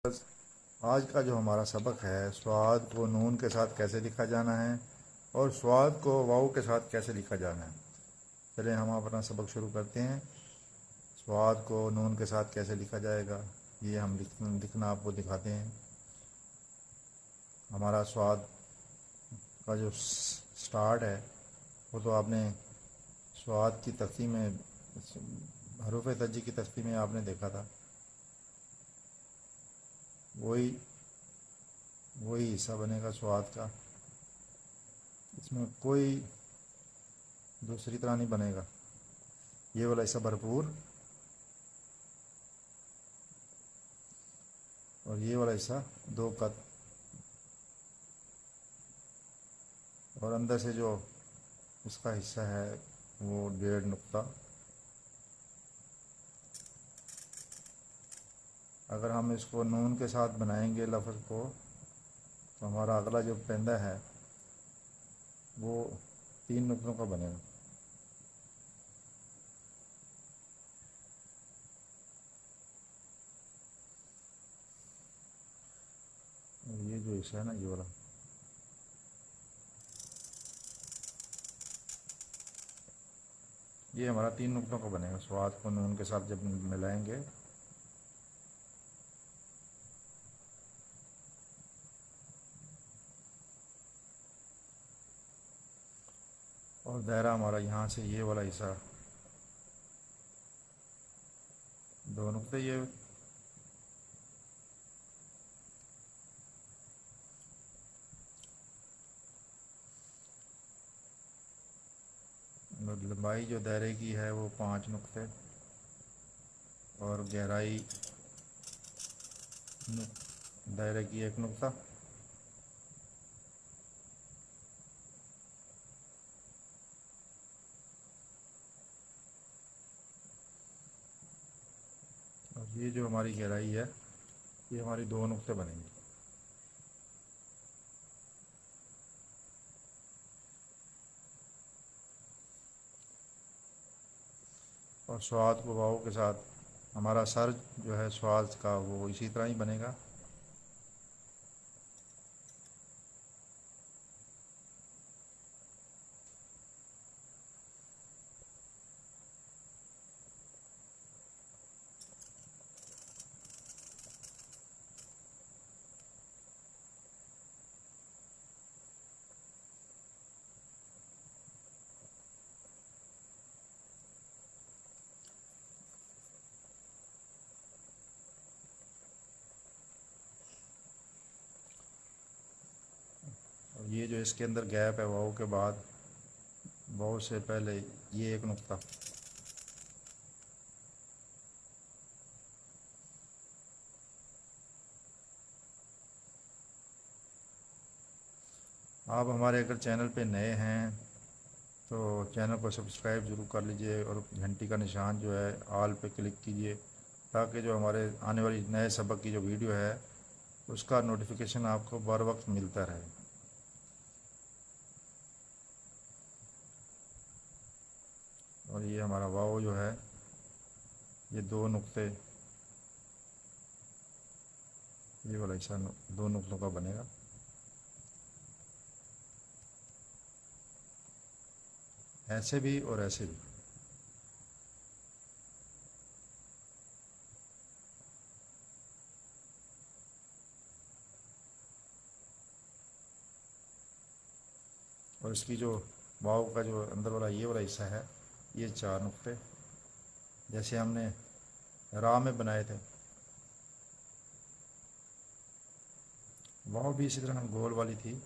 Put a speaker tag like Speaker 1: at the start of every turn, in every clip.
Speaker 1: آج کا جو ہمارا سبق ہے، سواد کو نون کے ساتھ کیسے لکھا جانا ہے اور سواد کو واؤ کے ساتھ کیسے لکھا جانا ہے۔ چلیں ہم اپنا سبق شروع کرتے ہیں۔ سواد کو نون کے ساتھ کیسے لکھا جائے گا، یہ ہم لکھنا آپ کو دکھاتے ہیں۔ ہمارا سواد کا جو سٹارٹ ہے وہ تو آپ نے سواد کی تقسیم میں، حروف ترجیح کی تقسیم میں آپ نے دیکھا تھا۔ وہی حصہ بنے گا سواد کا، اس میں کوئی دوسری طرح نہیں بنے گا۔ یہ والا حصہ بھرپور اور یہ والا حصہ دو قط، اور اندر سے جو اس کا حصہ ہے وہ 1.5 نقطہ۔ اگر ہم اس کو نون کے ساتھ بنائیں گے لفظ کو، تو ہمارا اگلا جو پرندہ ہے وہ 3 نقطوں کا بنے گا۔ اور یہ جو حصہ ہے نا، یہ والا، یہ ہمارا 3 نقطوں کا بنے گا۔ سواد کو نون کے ساتھ جب ملائیں گے اور دائرہ ہمارا یہاں سے یہ والا حصہ 2 نقطے، یہ لمبائی جو دائرے کی ہے وہ 5 نقطے، اور گہرائی دائرے کی 1 نقطہ۔ اور یہ جو ہماری گہرائی ہے یہ ہماری 2 نقطے بنیں گے۔ اور سواد کو واؤ کے ساتھ ہمارا سر جو ہے سواد کا وہ اسی طرح ہی بنے گا۔ اور یہ جو اس کے اندر گیپ ہے واؤ کے بعد، واؤ سے پہلے یہ 1 نقطہ، آپ ہمارے اگر چینل پہ نئے ہیں تو چینل کو سبسکرائب ضرور کر لیجئے، اور گھنٹی کا نشان جو ہے آل پہ کلک کیجئے، تاکہ جو ہمارے آنے والی نئے سبق کی جو ویڈیو ہے اس کا نوٹیفیکیشن آپ کو بر وقت ملتا رہے۔ اور یہ ہمارا واؤ جو ہے یہ 2 نقطے، یہ والا حصہ 2 نقطوں کا بنے گا۔ ایسے بھی اور ایسے بھی۔ اور اس کی جو واؤ کا جو اندر والا یہ والا حصہ ہے یہ 4 نقطے، جیسے ہم نے راہ میں بنائے تھے۔ واؤ بھی اسی طرح گول والی تھی،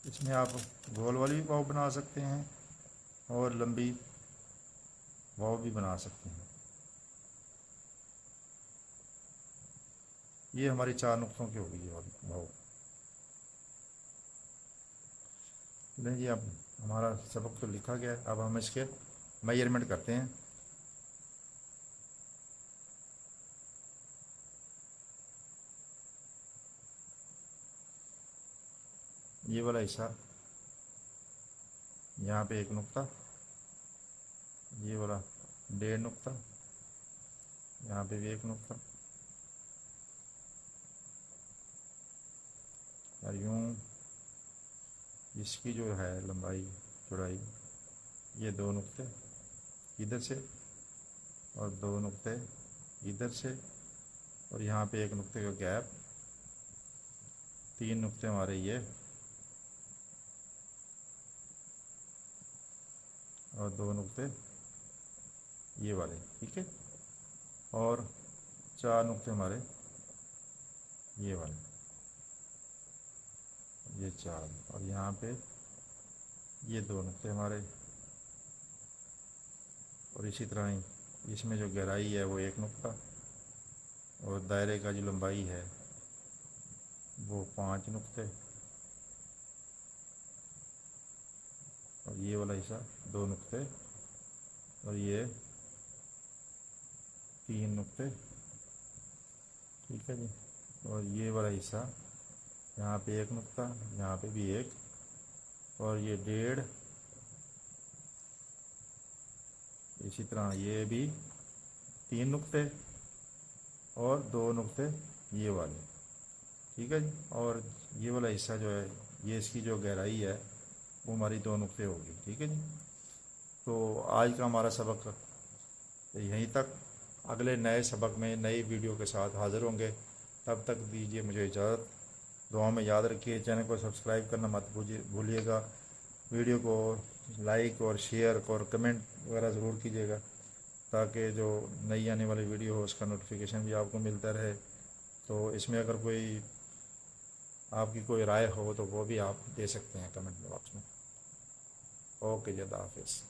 Speaker 1: اس میں آپ گول والی بھی واؤ بنا سکتے ہیں اور لمبی واؤ بھی بنا سکتے ہیں۔ یہ ہماری 4 نقطوں کی ہوگی یہ واؤ۔ نہیں جی، اب ہمارا سبق تو لکھا گیا ہے، اب ہم اس کے میجرمنٹ کرتے ہیں۔ یہ والا حصہ یہاں پہ 1 نقطہ، یہ والا 1.5 نقطہ، یہاں پہ بھی 1 نقطہ، اور یوں اس کی جو ہے لمبائی چوڑائی، یہ 2 نقطے ادھر سے اور 2 نقطے ادھر سے، اور یہاں پہ 1 نقطے کا گیپ، 3 نقطے ہمارے یہ، اور 2 نقطے یہ والے، ٹھیک ہے، اور 4 نقطے ہمارے یہ والے، یہ 4، اور یہاں پہ یہ 2 نقطے ہمارے، اور اسی طرح ہی اس میں جو گہرائی ہے وہ 1 نقطہ، اور دائرے کا جو لمبائی ہے وہ 5 نقطے، اور یہ والا حصہ 2 نقطے، اور یہ 3 نقطے، ٹھیک ہے جی، اور یہ والا حصہ یہاں پہ 1 نقطہ، یہاں پہ بھی 1، اور یہ 1.5، اسی طرح یہ بھی 3 نقطے اور 2 نقطے یہ والے، ٹھیک ہے جی، اور یہ والا حصہ جو ہے یہ اس کی جو گہرائی ہے وہ ہماری 2 نقطے ہوگی، ٹھیک ہے جی۔ تو آج کا ہمارا سبق یہیں تک، اگلے نئے سبق میں نئی ویڈیو کے ساتھ حاضر ہوں گے، تب تک دیجیے مجھے اجازت، دعا میں یاد رکھیے، چینل کو سبسکرائب کرنا مت بھولیے گا، ویڈیو کو لائک اور شیئر اور کمنٹ وغیرہ ضرور کیجیے گا، تاکہ جو نئی آنے والی ویڈیو ہو اس کا نوٹیفیکیشن بھی آپ کو ملتا رہے۔ تو اس میں اگر کوئی آپ کی کوئی رائے ہو تو وہ بھی آپ دے سکتے ہیں کمنٹ باکس میں۔ اوکے جی، اللہ حافظ۔